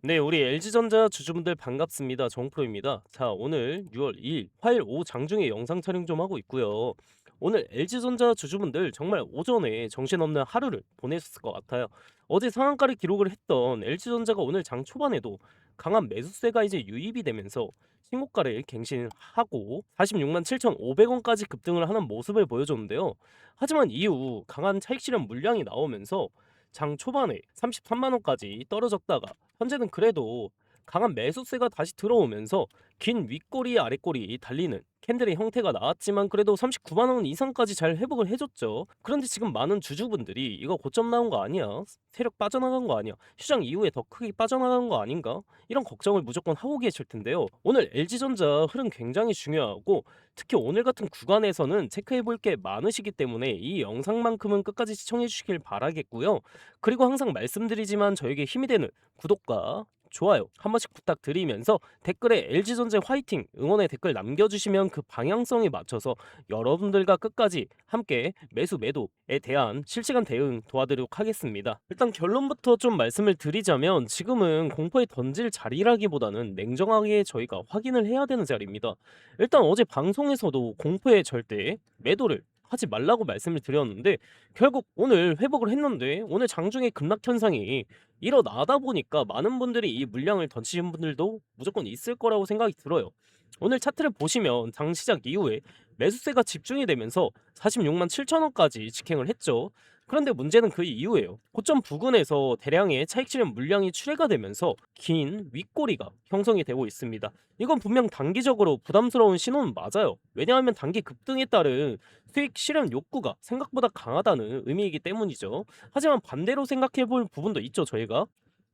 네, 우리 LG전자 주주분들 반갑습니다. 정프로입니다. 자, 오늘 6월 2일 화요일 오후 장중에 영상 촬영 좀 하고 있고요. 오늘 LG전자 주주분들 정말 오전에 정신없는 하루를 보내셨을 것 같아요. 어제 상한가를 기록을 했던 LG전자가 오늘 장 초반에도 강한 매수세가 이제 유입이 되면서 신고가를 갱신하고 46만 7,500원까지 급등을 하는 모습을 보여줬는데요. 하지만 이후 강한 차익 실현 물량이 나오면서 장 초반에 33만 원까지 떨어졌다가 현재는 그래도 강한 매수세가 다시 들어오면서 긴 윗꼬리 아랫꼬리 달리는 캔들의 형태가 나왔지만 그래도 39만 원 이상까지 잘 회복을 해줬죠. 그런데 지금 많은 주주분들이 이거 고점 나온 거 아니야? 세력 빠져나간 거 아니야? 시장 이후에 더 크게 빠져나간 거 아닌가? 이런 걱정을 무조건 하고 계실 텐데요. 오늘 LG전자 흐름 굉장히 중요하고 특히 오늘 같은 구간에서는 체크해 볼 게 많으시기 때문에 이 영상만큼은 끝까지 시청해 주시길 바라겠고요. 그리고 항상 말씀드리지만 저에게 힘이 되는 구독과 좋아요 한 번씩 부탁드리면서 댓글에 LG전자 화이팅 응원의 댓글 남겨주시면 그 방향성에 맞춰서 여러분들과 끝까지 함께 매수 매도에 대한 실시간 대응 도와드리도록 하겠습니다. 일단 결론부터 좀 말씀을 드리자면 지금은 공포에 던질 자리라기보다는 냉정하게 저희가 확인을 해야 되는 자리입니다. 일단 어제 방송에서도 공포에 절대 매도를 하지 말라고 말씀을 드렸는데 결국 오늘 회복을 했는데 오늘 장중에 급락 현상이 일어나다 보니까 많은 분들이 이 물량을 던지신 분들도 무조건 있을 거라고 생각이 들어요. 오늘 차트를 보시면 장 시작 이후에 매수세가 집중이 되면서 46만 7천 원까지 직행을 했죠. 그런데 문제는 그 이후에요. 고점 부근에서 대량의 차익 실현 물량이 출회가 되면서 긴 윗꼬리가 형성이 되고 있습니다. 이건 분명 단기적으로 부담스러운 신호는 맞아요. 왜냐하면 단기 급등에 따른 수익 실현 욕구가 생각보다 강하다는 의미이기 때문이죠. 하지만 반대로 생각해 볼 부분도 있죠, 저희가.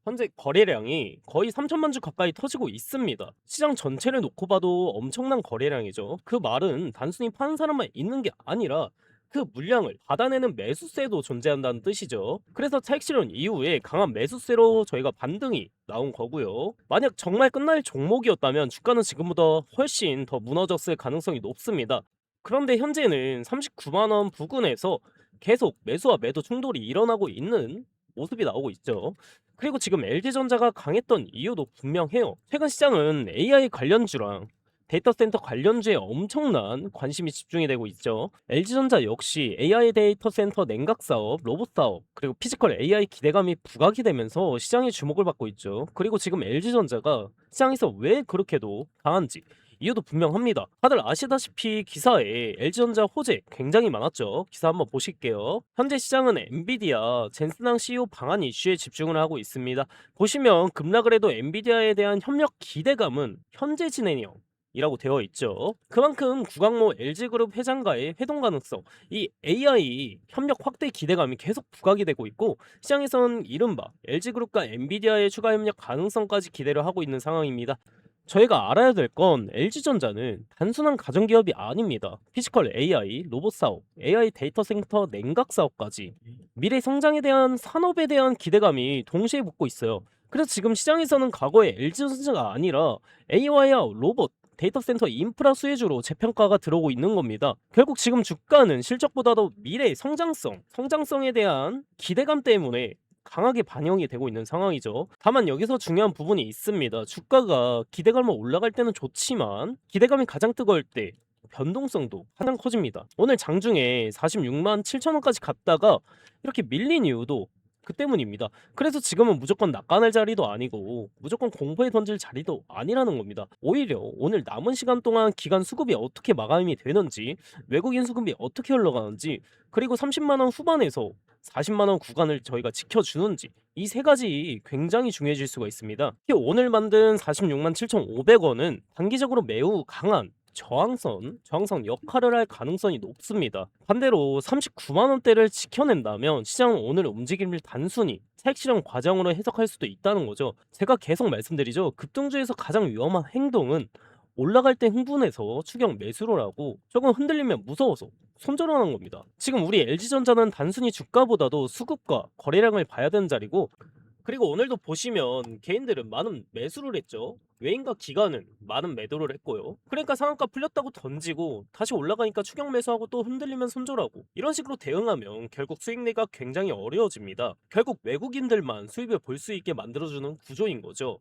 현재 거래량이 거의 3천만 주 가까이 터지고 있습니다. 시장 전체를 놓고 봐도 엄청난 거래량이죠. 그 말은 단순히 파는 사람만 있는 게 아니라 그 물량을 받아내는 매수세도 존재한다는 뜻이죠. 그래서 차익 실현 이후에 강한 매수세로 저희가 반등이 나온 거고요. 만약 정말 끝날 종목이었다면 주가는 지금보다 훨씬 더 무너졌을 가능성이 높습니다. 그런데 현재는 39만 원 부근에서 계속 매수와 매도 충돌이 일어나고 있는 모습이 나오고 있죠. 그리고 지금 LG전자가 강했던 이유도 분명해요. 최근 시장은 AI 관련주랑 데이터 센터 관련주에 엄청난 관심이 집중이 되고 있죠. LG전자 역시 AI 데이터 센터 냉각 사업, 로봇 사업, 그리고 피지컬 AI 기대감이 부각이 되면서 시장의 주목을 받고 있죠. 그리고 지금 LG전자가 시장에서 왜 그렇게도 강한지 이유도 분명합니다. 다들 아시다시피 기사에 LG전자 호재 굉장히 많았죠. 기사 한번 보실게요. 현재 시장은 엔비디아 젠슨항 CEO 방한 이슈에 집중을 하고 있습니다. 보시면 급락을 해도 엔비디아에 대한 협력 기대감은 현재 진행형 이라고 되어 있죠. 그만큼 구광모 LG그룹 회장과의 회동 가능성, 이 AI 협력 확대 기대감이 계속 부각이 되고 있고 시장에선 이른바 LG그룹과 엔비디아의 추가 협력 가능성까지 기대를 하고 있는 상황입니다. 저희가 알아야 될 건 LG전자는 단순한 가전기업이 아닙니다. 피지컬 AI, 로봇 사업, AI 데이터 센터 냉각 사업까지 미래 성장에 대한 산업에 대한 기대감이 동시에 붙고 있어요. 그래서 지금 시장에서는 과거의 LG전자가 아니라 AI와 로봇, 데이터 센터 인프라 수혜주로 재평가가 들어오고 있는 겁니다. 결국 지금 주가는 실적보다도 미래 성장성에 대한 기대감 때문에 강하게 반영이 되고 있는 상황이죠. 다만 여기서 중요한 부분이 있습니다. 주가가 기대감으로 올라갈 때는 좋지만 기대감이 가장 뜨거울 때 변동성도 가장 커집니다. 오늘 장중에 46만 7천 원까지 갔다가 이렇게 밀린 이유도 그 때문입니다. 그래서 지금은 무조건 낙관할 자리도 아니고 무조건 공포에 던질 자리도 아니라는 겁니다. 오히려 오늘 남은 시간 동안 기관 수급이 어떻게 마감이 되는지, 외국인 수급이 어떻게 흘러가는지, 그리고 30만 원 후반에서 40만 원 구간을 저희가 지켜주는지 이 세 가지 굉장히 중요해질 수가 있습니다. 특히 오늘 만든 46만 7,500원은 단기적으로 매우 강한 저항선 역할을 할 가능성이 높습니다. 반대로 39만 원대를 지켜낸다면 시장은 오늘 움직임을 단순히 차익 실현 과정으로 해석할 수도 있다는 거죠. 제가 계속 말씀드리죠. 급등주에서 가장 위험한 행동은 올라갈 때 흥분해서 추격 매수를 하고 조금 흔들리면 무서워서 손절하는 겁니다. 지금 우리 LG전자는 단순히 주가보다도 수급과 거래량을 봐야 되는 자리고 그리고 오늘도 보시면 개인들은 많은 매수를 했죠. 외인과 기관은 많은 매도를 했고요. 그러니까 상한가 풀렸다고 던지고 다시 올라가니까 추격 매수하고 또 흔들리면 손절하고 이런 식으로 대응하면 결국 수익 내기가 굉장히 어려워집니다. 결국 외국인들만 수입을 볼 수 있게 만들어주는 구조인 거죠.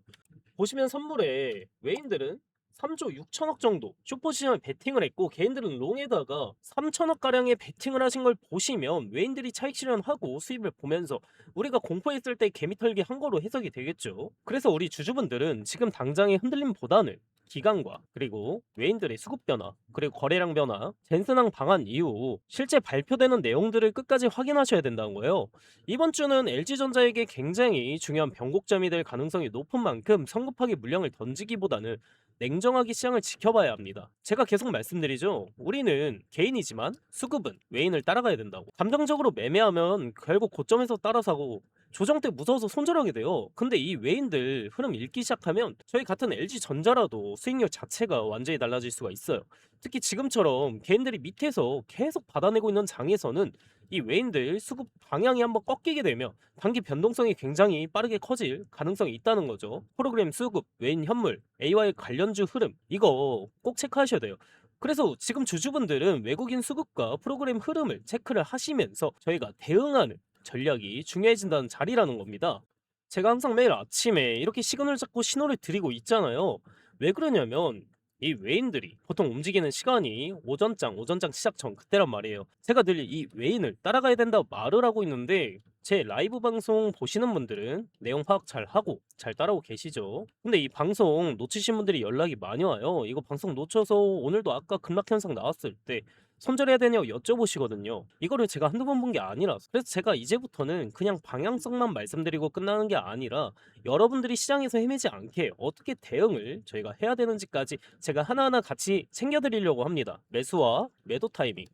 보시면 선물에 외인들은 3조 6천억 정도 숏포지션에 베팅을 했고 개인들은 롱에다가 3천억 가량의 베팅을 하신 걸 보시면 외인들이 차익 실현하고 수입을 보면서 우리가 공포했을 때 개미 털기 한 거로 해석이 되겠죠. 그래서 우리 주주분들은 지금 당장의 흔들림보다는 기관과 그리고 외인들의 수급 변화 그리고 거래량 변화 젠슨항 방한 이후 실제 발표되는 내용들을 끝까지 확인하셔야 된다는 거예요. 이번 주는 LG전자에게 굉장히 중요한 변곡점이 될 가능성이 높은 만큼 성급하게 물량을 던지기보다는 냉정하게 시장을 지켜봐야 합니다. 제가 계속 말씀드리죠. 우리는 개인이지만 수급은 외인을 따라가야 된다고. 감정적으로 매매하면 결국 고점에서 따라 사고 조정 때 무서워서 손절하게 돼요. 근데 이 외인들 흐름 읽기 시작하면 저희 같은 LG전자라도 수익률 자체가 완전히 달라질 수가 있어요. 특히 지금처럼 개인들이 밑에서 계속 받아내고 있는 장에서는 이 외인들 수급 방향이 한번 꺾이게 되면 단기 변동성이 굉장히 빠르게 커질 가능성이 있다는 거죠. 프로그램 수급, 외인 현물, AY 관련주 흐름 이거 꼭 체크하셔야 돼요. 그래서 지금 주주분들은 외국인 수급과 프로그램 흐름을 체크를 하시면서 저희가 대응하는 전략이 중요해진다는 자리라는 겁니다. 제가 항상 매일 아침에 이렇게 시그널 잡고 신호를 드리고 있잖아요. 왜 그러냐면 이 외인들이 보통 움직이는 시간이 오전장 시작 전 그때란 말이에요. 제가 늘 이 외인을 따라가야 된다고 말을 하고 있는데 제 라이브 방송 보시는 분들은 내용 파악 잘 하고 잘 따라오고 계시죠. 근데 이 방송 놓치신 분들이 연락이 많이 와요. 이거 방송 놓쳐서 오늘도 아까 급락 현상 나왔을 때 손절해야 되냐고 여쭤보시거든요. 이거를 제가 한두 번 본 게 아니라서. 그래서 제가 이제부터는 그냥 방향성만 말씀드리고 끝나는 게 아니라 여러분들이 시장에서 헤매지 않게 어떻게 대응을 저희가 해야 되는지까지 제가 하나하나 같이 챙겨드리려고 합니다. 매수와 매도 타이밍.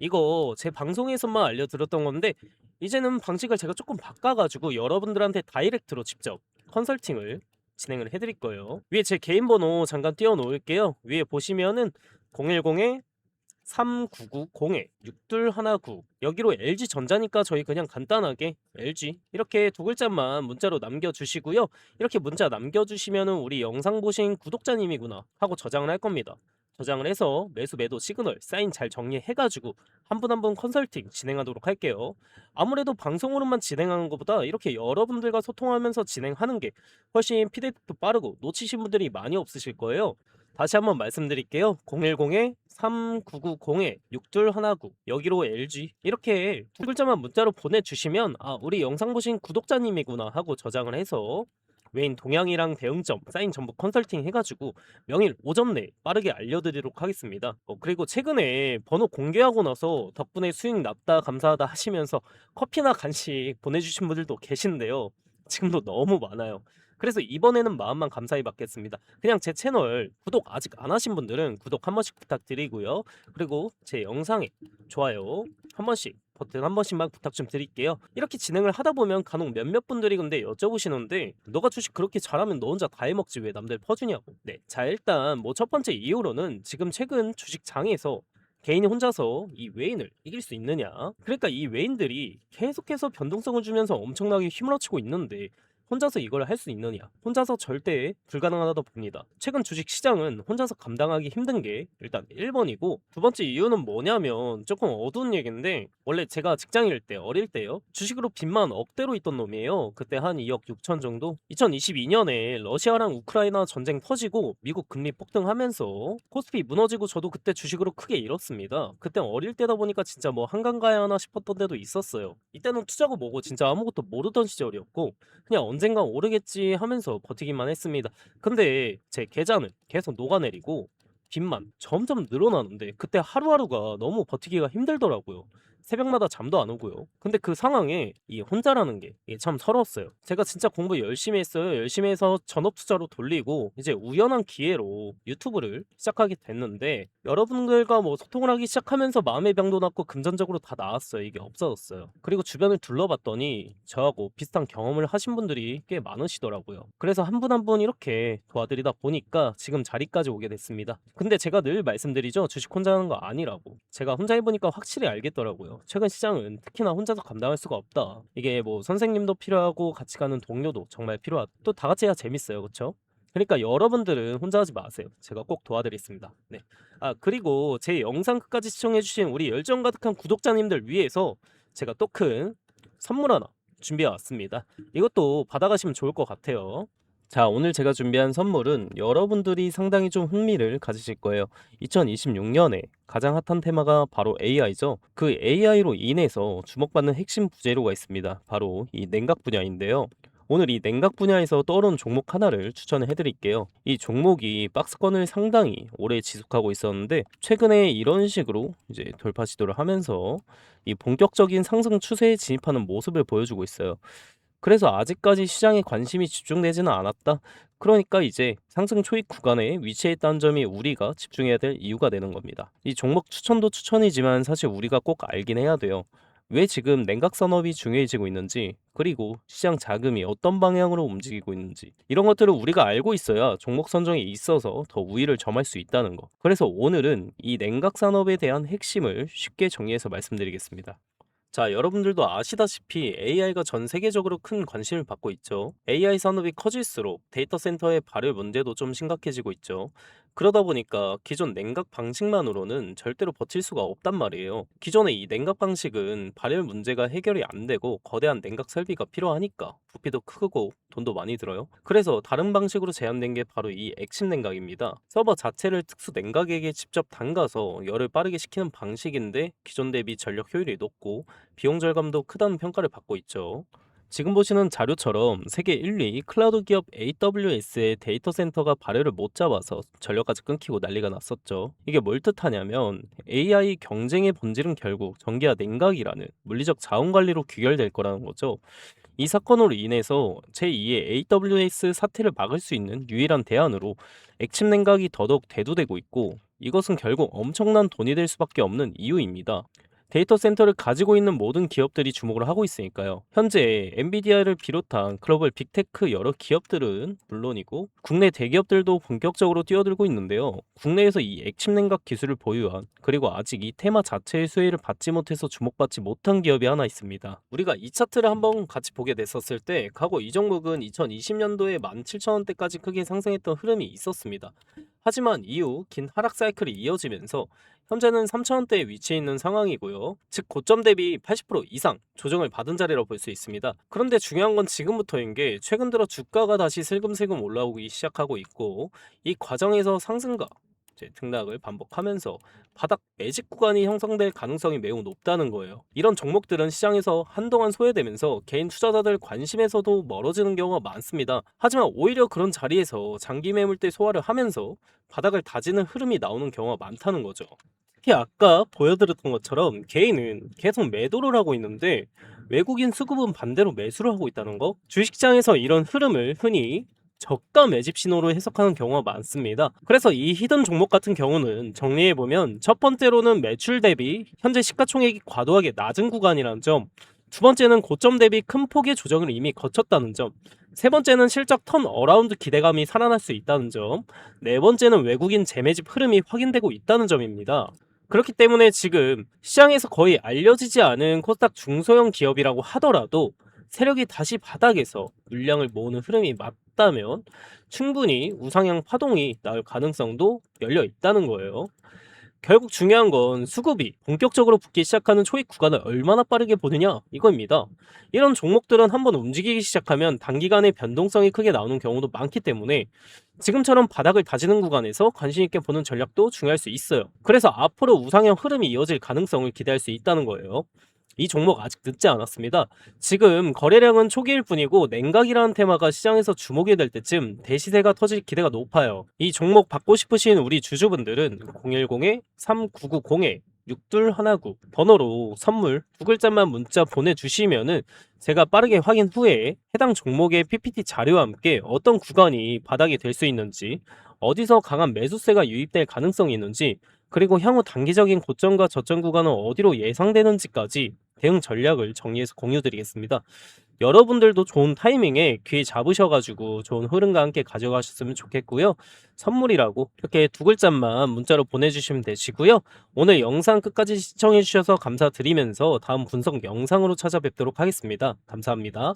이거 제 방송에서만 알려드렸던 건데 이제는 방식을 제가 조금 바꿔가지고 여러분들한테 다이렉트로 직접 컨설팅을 진행을 해드릴 거예요. 위에 제 개인 번호 잠깐 띄워 놓을게요. 위에 보시면은 010에 3990-6219 여기로 LG전자니까 저희 그냥 간단하게 LG 이렇게 두 글자만 문자로 남겨주시고요. 이렇게 문자 남겨주시면은 우리 영상 보신 구독자님이구나 하고 저장을 할 겁니다. 저장을 해서 매수 매도 시그널 사인 잘 정리해가지고 한 분 한 분 컨설팅 진행하도록 할게요. 아무래도 방송으로만 진행하는 것보다 이렇게 여러분들과 소통하면서 진행하는 게 훨씬 피드백도 빠르고 놓치신 분들이 많이 없으실 거예요. 다시 한번 말씀드릴게요. 010-3990-6219 여기로 LG 이렇게 두 글자만 문자로 보내주시면 우리 영상 보신 구독자님이구나 하고 저장을 해서 외인 동향이랑 대응점 사인 전부 컨설팅 해가지고 명일 오전 내에 빠르게 알려드리도록 하겠습니다. 그리고 최근에 번호 공개하고 나서 덕분에 수익 났다 감사하다 하시면서 커피나 간식 보내주신 분들도 계신데요. 지금도 너무 많아요. 그래서 이번에는 마음만 감사히 받겠습니다. 그냥 제 채널 구독 아직 안 하신 분들은 구독 한 번씩 부탁드리고요. 그리고 제 영상에 좋아요 한 번씩 버튼 한 번씩만 부탁 좀 드릴게요. 이렇게 진행을 하다 보면 간혹 몇몇 분들이 근데 여쭤보시는데 너가 주식 그렇게 잘하면 너 혼자 다 해먹지 왜 남들 퍼주냐고. 네, 자 일단 뭐 첫 번째 이유로는 지금 최근 주식 장에서 개인이 혼자서 이 외인을 이길 수 있느냐. 그러니까 이 외인들이 계속해서 변동성을 주면서 엄청나게 휘몰아치고 있는데 혼자서 이걸 할 수 있느냐? 혼자서 절대 불가능하다고 봅니다. 최근 주식 시장은 혼자서 감당하기 힘든 게 일단 1번이고 두 번째 이유는 뭐냐면 조금 어두운 얘기인데 원래 제가 직장일 때 어릴 때요. 주식으로 빚만 억대로 있던 놈이에요. 그때 한 2억 6천 정도? 2022년에 러시아랑 우크라이나 전쟁 터지고 미국 금리 폭등하면서 코스피 무너지고 저도 그때 주식으로 크게 잃었습니다. 그때 어릴 때다 보니까 진짜 뭐 한강 가야 하나 싶었던 데도 있었어요. 이때는 투자고 뭐고 진짜 아무것도 모르던 시절이었고 그냥 언젠가 오르겠지 하면서 버티기만 했습니다. 근데 제 계좌는 계속 녹아내리고 빚만 점점 늘어나는데 그때 하루하루가 너무 버티기가 힘들더라고요. 새벽마다 잠도 안 오고요. 근데 그 상황에 이 혼자라는 게 이게 참 서러웠어요. 제가 진짜 공부 열심히 했어요. 열심히 해서 전업 투자로 돌리고 이제 우연한 기회로 유튜브를 시작하게 됐는데 여러분들과 뭐 소통을 하기 시작하면서 마음의 병도 났고 금전적으로 다 나았어요. 이게 없어졌어요. 그리고 주변을 둘러봤더니 저하고 비슷한 경험을 하신 분들이 꽤 많으시더라고요. 그래서 한 분 한 분 이렇게 도와드리다 보니까 지금 자리까지 오게 됐습니다. 근데 제가 늘 말씀드리죠. 주식 혼자 하는 거 아니라고. 제가 혼자 해보니까 확실히 알겠더라고요. 있어요. 최근 시장은 특히나 혼자서 감당할 수가 없다. 이게 뭐 선생님도 필요하고 같이 가는 동료도 정말 필요하다. 또 다 같이 해야 재밌어요. 그쵸? 그러니까 여러분들은 혼자 하지 마세요. 제가 꼭 도와드리겠습니다. 네. 그리고 제 영상 끝까지 시청해주신 우리 열정 가득한 구독자님들 위해서 제가 또 큰 선물 하나 준비해 왔습니다. 이것도 받아가시면 좋을 것 같아요. 자, 오늘 제가 준비한 선물은 여러분들이 상당히 좀 흥미를 가지실 거예요. 2026년에 가장 핫한 테마가 바로 AI죠. 그 AI로 인해서 주목받는 핵심 부재료가 있습니다. 바로 이 냉각 분야인데요. 오늘 이 냉각 분야에서 떠오른 종목 하나를 추천을 해드릴게요. 이 종목이 박스권을 상당히 오래 지속하고 있었는데 최근에 이런 식으로 이제 돌파 시도를 하면서 이 본격적인 상승 추세에 진입하는 모습을 보여주고 있어요. 그래서 아직까지 시장에 관심이 집중되지는 않았다. 그러니까 이제 상승 초입 구간에 위치해 있다는 점이 우리가 집중해야 될 이유가 되는 겁니다. 이 종목 추천도 추천이지만 사실 우리가 꼭 알긴 해야 돼요. 왜 지금 냉각 산업이 중요해지고 있는지, 그리고 시장 자금이 어떤 방향으로 움직이고 있는지, 이런 것들을 우리가 알고 있어야 종목 선정에 있어서 더 우위를 점할 수 있다는 거. 그래서 오늘은 이 냉각 산업에 대한 핵심을 쉽게 정리해서 말씀드리겠습니다. 자, 여러분들도 아시다시피 AI가 전 세계적으로 큰 관심을 받고 있죠. AI 산업이 커질수록 데이터 센터의 발열 문제도 좀 심각해지고 있죠. 그러다 보니까 기존 냉각 방식만으로는 절대로 버틸 수가 없단 말이에요. 기존의 이 냉각 방식은 발열 문제가 해결이 안 되고 거대한 냉각 설비가 필요하니까 부피도 크고 돈도 많이 들어요. 그래서 다른 방식으로 제한된 게 바로 이 액침 냉각입니다. 서버 자체를 특수 냉각액에 직접 담가서 열을 빠르게 식히는 방식인데 기존 대비 전력 효율이 높고 비용 절감도 크다는 평가를 받고 있죠. 지금 보시는 자료처럼 세계 1위 클라우드 기업 AWS의 데이터 센터가 발열을 못 잡아서 전력까지 끊기고 난리가 났었죠. 이게 뭘 뜻하냐면 AI 경쟁의 본질은 결국 전기와 냉각이라는 물리적 자원 관리로 귀결될 거라는 거죠. 이 사건으로 인해서 제2의 AWS 사태를 막을 수 있는 유일한 대안으로 액침 냉각이 더더욱 대두되고 있고, 이것은 결국 엄청난 돈이 될 수밖에 없는 이유입니다. 데이터 센터를 가지고 있는 모든 기업들이 주목을 하고 있으니까요. 현재 엔비디아를 비롯한 글로벌 빅테크 여러 기업들은 물론이고 국내 대기업들도 본격적으로 뛰어들고 있는데요. 국내에서 이 액침 냉각 기술을 보유한, 그리고 아직 이 테마 자체의 수혜를 받지 못해서 주목받지 못한 기업이 하나 있습니다. 우리가 이 차트를 한번 같이 보게 됐었을 때 과거 이 종목은 2020년도에 17,000원대까지 크게 상승했던 흐름이 있었습니다. 하지만 이후 긴 하락 사이클이 이어지면서 현재는 3,000원대에 위치해 있는 상황이고요. 즉 고점 대비 80% 이상 조정을 받은 자리라고 볼 수 있습니다. 그런데 중요한 건 지금부터인 게 최근 들어 주가가 다시 슬금슬금 올라오기 시작하고 있고, 이 과정에서 상승과 등락을 반복하면서 바닥 매직 구간이 형성될 가능성이 매우 높다는 거예요. 이런 종목들은 시장에서 한동안 소외되면서 개인 투자자들 관심에서도 멀어지는 경우가 많습니다. 하지만 오히려 그런 자리에서 장기 매물대 소화를 하면서 바닥을 다지는 흐름이 나오는 경우가 많다는 거죠. 특히 아까 보여드렸던 것처럼 개인은 계속 매도를 하고 있는데 외국인 수급은 반대로 매수를 하고 있다는 거. 주식시장에서 이런 흐름을 흔히 저가 매집 신호로 해석하는 경우가 많습니다. 그래서 이 히든 종목 같은 경우는 정리해보면 첫 번째로는 매출 대비 현재 시가총액이 과도하게 낮은 구간이라는 점, 두 번째는 고점 대비 큰 폭의 조정을 이미 거쳤다는 점, 세 번째는 실적 턴 어라운드 기대감이 살아날 수 있다는 점, 네 번째는 외국인 재매집 흐름이 확인되고 있다는 점입니다. 그렇기 때문에 지금 시장에서 거의 알려지지 않은 코스닥 중소형 기업이라고 하더라도 세력이 다시 바닥에서 물량을 모으는 흐름이 맞다면 충분히 우상향 파동이 나올 가능성도 열려 있다는 거예요. 결국 중요한 건 수급이 본격적으로 붙기 시작하는 초입 구간을 얼마나 빠르게 보느냐 이거입니다. 이런 종목들은 한번 움직이기 시작하면 단기간에 변동성이 크게 나오는 경우도 많기 때문에 지금처럼 바닥을 다지는 구간에서 관심 있게 보는 전략도 중요할 수 있어요. 그래서 앞으로 우상향 흐름이 이어질 가능성을 기대할 수 있다는 거예요. 이 종목 아직 늦지 않았습니다. 지금 거래량은 초기일 뿐이고 냉각이라는 테마가 시장에서 주목이 될 때쯤 대시세가 터질 기대가 높아요. 이 종목 받고 싶으신 우리 주주분들은 010-3990-6219 번호로 선물 두 글자만 문자 보내주시면은 제가 빠르게 확인 후에 해당 종목의 PPT 자료와 함께 어떤 구간이 바닥이 될 수 있는지, 어디서 강한 매수세가 유입될 가능성이 있는지, 그리고 향후 단기적인 고점과 저점 구간은 어디로 예상되는지까지 대응 전략을 정리해서 공유드리겠습니다. 여러분들도 좋은 타이밍에 귀 잡으셔 가지고 좋은 흐름과 함께 가져가셨으면 좋겠고요. 선물이라고 이렇게 두 글자만 문자로 보내주시면 되시고요. 오늘 영상 끝까지 시청해 주셔서 감사드리면서 다음 분석 영상으로 찾아뵙도록 하겠습니다. 감사합니다.